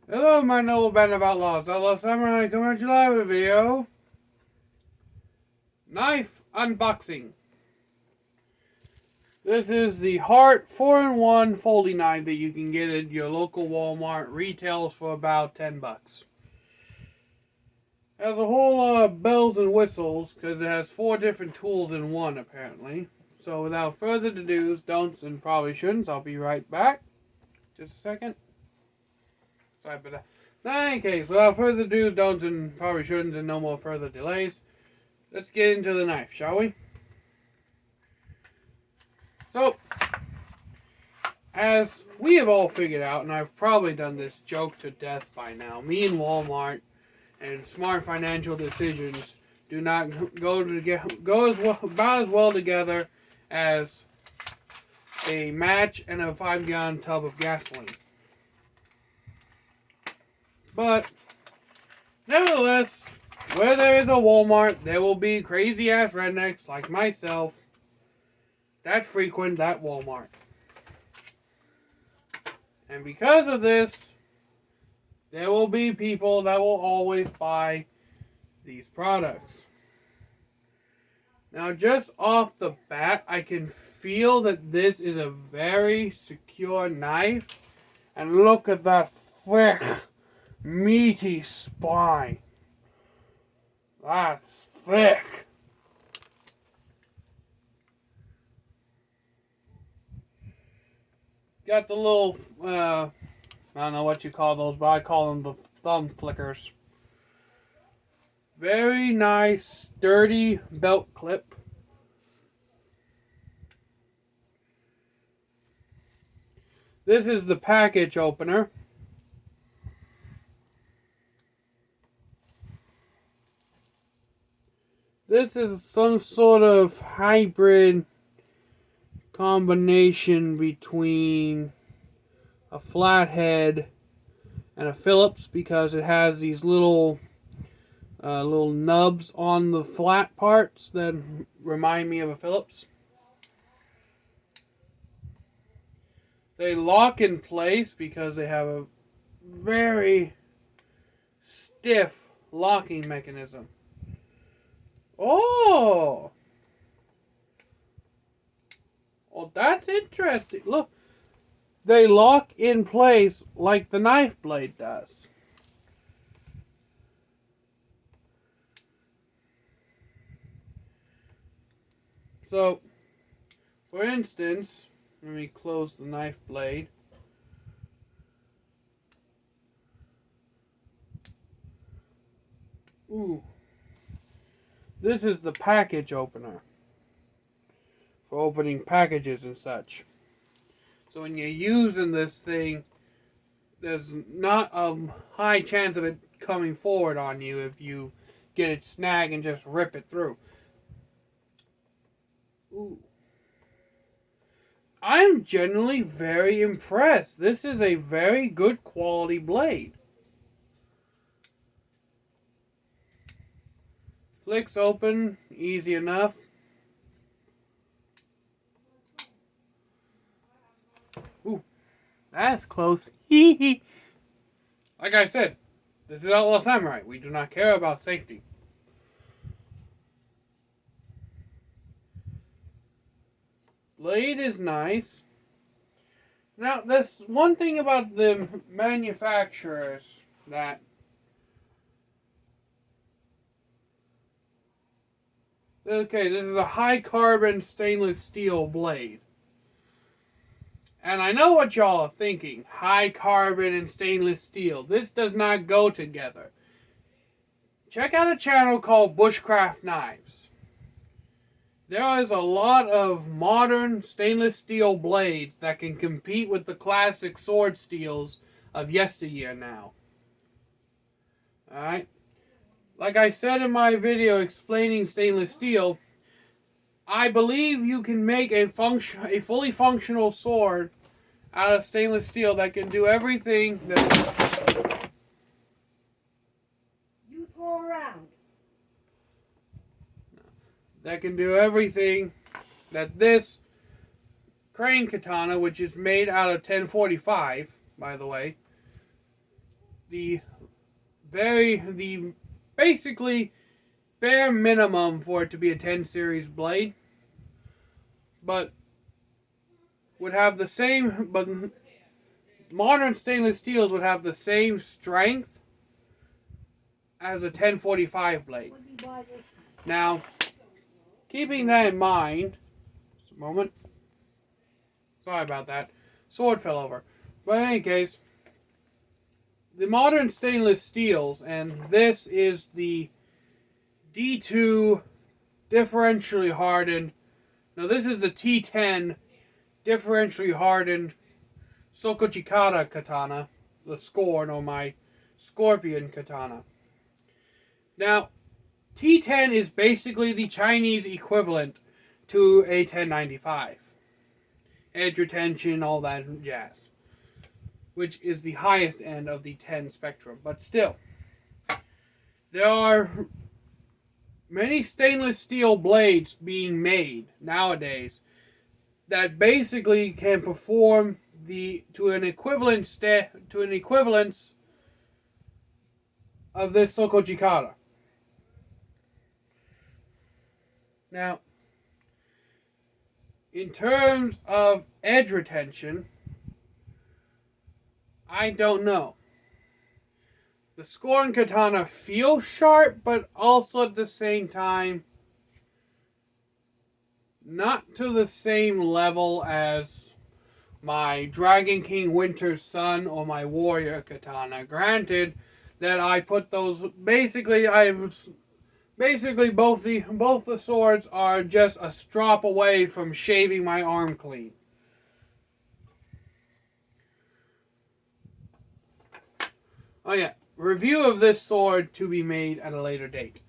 Hello, my noble band of outlaws. Outlaw Samurai coming at you live with a video. Knife unboxing. This is the Hart 4-in-1 folding knife that you can get at your local Walmart. Retails for about $10. Has a whole lot of bells and whistles because it has 4 different tools in one apparently. So without further ado, don'ts, and probably shouldn'ts, I'll be right back. Just a second. Sorry about that. In any case, without further ado, don'ts, and probably shouldn'ts, and no more further delays, let's get into the knife, shall we? So, as we have all figured out, and I've probably done this joke to death by now, me and Walmart and smart financial decisions do not go about as well together as a match and a 5-gallon tub of gasoline. But, nevertheless, where there is a Walmart, there will be crazy-ass rednecks like myself that frequent that Walmart. And because of this, there will be people that will always buy these products. Now, just off the bat, I can feel that this is a very secure knife. And look at that thick, meaty spine. That's thick. Got the little, I don't know what you call those, but I call them the thumb flickers. Very nice, sturdy belt clip. This is the package opener. This is some sort of hybrid combination between a flathead and a Phillips, because it has these little nubs on the flat parts that remind me of a Phillips. They lock in place because they have a very stiff locking mechanism. Oh! Well, that's interesting. Look, they lock in place like the knife blade does. So, for instance, let me close the knife blade. Ooh. This is the package opener for opening packages and such. So when you're using this thing, there's not a high chance of it coming forward on you if you get it snag and just rip it through. Ooh. I'm generally very impressed. This is a very good quality blade. Flicks open, easy enough. Ooh, that's close. Hee. Like I said, this is Outlaw Samurai. We do not care about safety. Blade is nice. Now, there's one thing about the manufacturers that okay, this is a high carbon stainless steel blade. And I know what y'all are thinking. High carbon and stainless steel. This does not go together. Check out a channel called Bushcraft Knives. There is a lot of modern stainless steel blades that can compete with the classic sword steels of yesteryear now. Alright? Like I said in my video explaining stainless steel, I believe you can make a fully functional sword out of stainless steel that can do everything that you throw around. That can do everything that this crane katana, which is made out of 1045, by the way, the the basically bare minimum for it to be a 10 series blade, but would have the same, but modern stainless steels would have the same strength as a 1045 blade. Now, keeping that in mind, just a moment. Sorry about that. Sword fell over. But in any case, the modern stainless steels, and this is the D2 differentially hardened. Now, this is the T10 differentially hardened Sokochikara katana, the Scorn, or my Scorpion katana. Now, T10 is basically the Chinese equivalent to a 1095. Edge retention, all that jazz. Which is the highest end of the 10 spectrum. But still, there are many stainless steel blades being made nowadays that basically can perform to an equivalence of this Sokochikara. Now, in terms of edge retention, I don't know. The Scorn Katana feels sharp, but also at the same time, not to the same level as my Dragon King Winter's Sun or my Warrior Katana. Granted that I put those, basically both the swords are just a strop away from shaving my arm clean. Oh yeah, review of this sword to be made at a later date.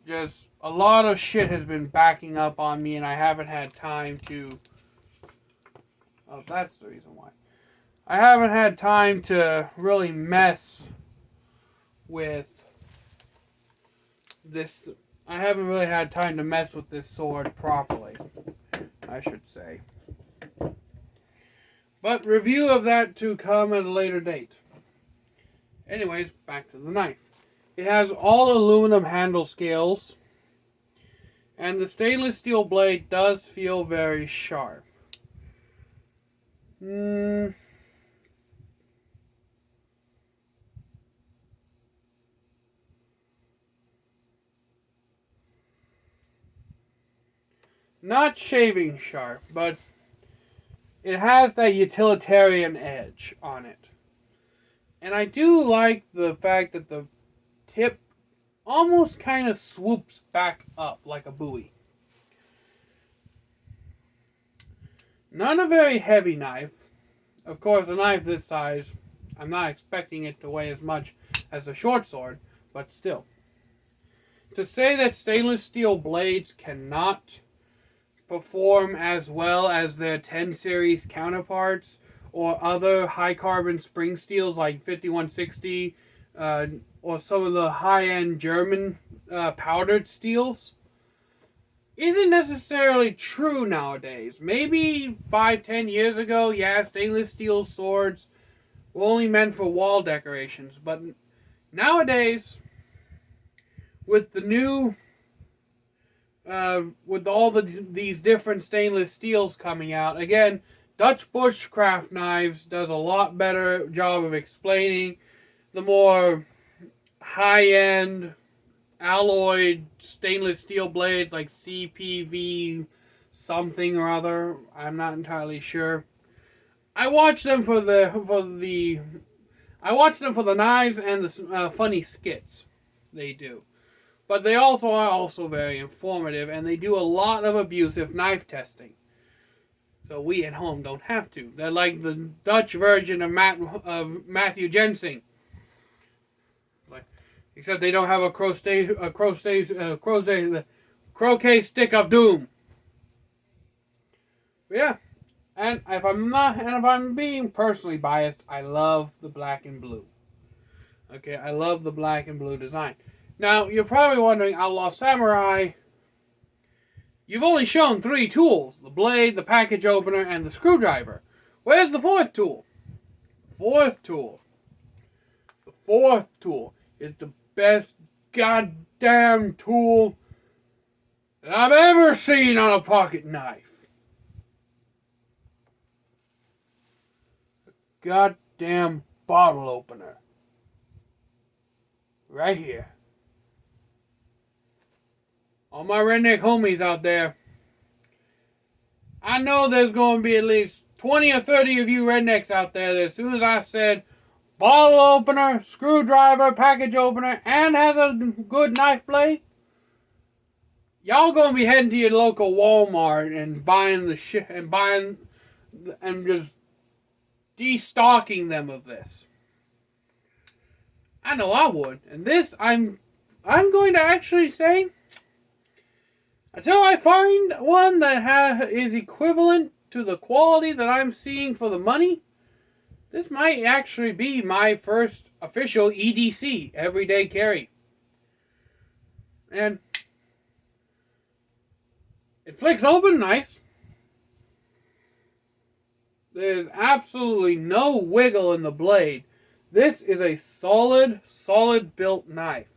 Just a lot of shit has been backing up on me and I haven't had time to... Oh, that's the reason why. I haven't had time to really mess with this. I haven't really had time to mess with this sword properly, I should say. But review of that to come at a later date. Anyways, back to the knife. It has all aluminum handle scales, and the stainless steel blade does feel very sharp. Not shaving sharp, but it has that utilitarian edge on it. And I do like the fact that the tip almost kind of swoops back up like a buoy. Not a very heavy knife. Of course, a knife this size, I'm not expecting it to weigh as much as a short sword, but still. To say that stainless steel blades cannot perform as well as their 10 series counterparts or other high carbon spring steels like 5160 or some of the high-end German powdered steels isn't necessarily true nowadays. Maybe 5-10 years ago, yeah, stainless steel swords were only meant for wall decorations, but nowadays, with the new with all these different stainless steels coming out, again, Dutch bushcraft knives does a lot better job of explaining the more high-end alloyed stainless steel blades like CPV something or other. I'm not entirely sure. I watch them for the knives and the funny skits they do. But they also are very informative, and they do a lot of abusive knife testing. So we at home don't have to. They're like the Dutch version of Matthew Jensing. Except they don't have a croquet stick of doom. But yeah, and if I'm being personally biased, I love the black and blue. Okay, I love the black and blue design. Now you're probably wondering, Outlaw Samurai, you've only shown 3 tools: the blade, the package opener, and the screwdriver. Where's the 4th tool? 4th tool fourth tool is the best goddamn tool that I've ever seen on a pocket knife. Goddamn bottle opener. Right here. All my redneck homies out there, I know there's going to be at least 20 or 30 of you rednecks out there that as soon as I said bottle opener, screwdriver, package opener, and has a good knife blade, y'all going to be heading to your local Walmart and buying the shit and just destocking them of this. I know I would. And this, I'm going to actually say, until I find one that is equivalent to the quality that I'm seeing for the money, this might actually be my first official EDC, everyday carry. And it flicks open nice. There's absolutely no wiggle in the blade. This is a solid built knife.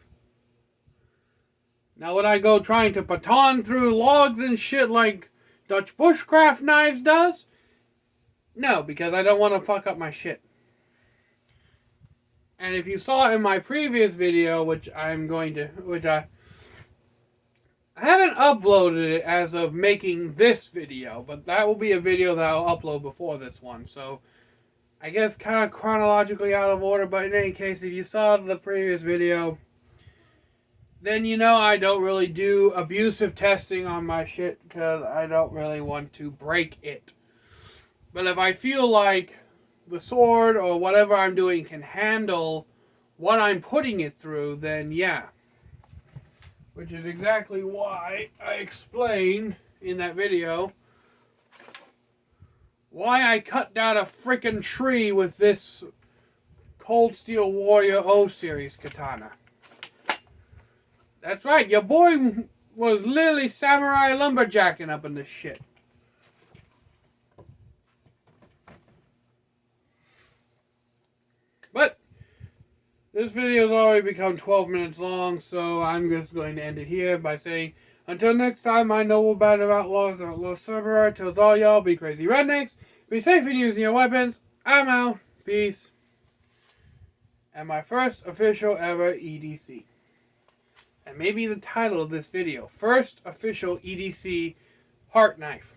Now would I go trying to baton through logs and shit like Dutch bushcraft knives does? No, because I don't want to fuck up my shit. And if you saw in my previous video, which I haven't uploaded it as of making this video, but that will be a video that I'll upload before this one. So I guess kind of chronologically out of order, but in any case, if you saw the previous video, then you know I don't really do abusive testing on my shit because I don't really want to break it. But if I feel like the sword or whatever I'm doing can handle what I'm putting it through, then yeah. Which is exactly why I explained in that video why I cut down a freaking tree with this Cold Steel Warrior O Series katana. That's right, your boy was literally samurai lumberjacking up in this shit. But this video has already become 12 minutes long, so I'm just going to end it here by saying, until next time, my noble band of outlaws and outlaw samurai tells all y'all, be crazy rednecks, be safe in using your weapons. I'm out. Peace. And my first official ever EDC. And maybe the title of this video, first official EDC Hart knife.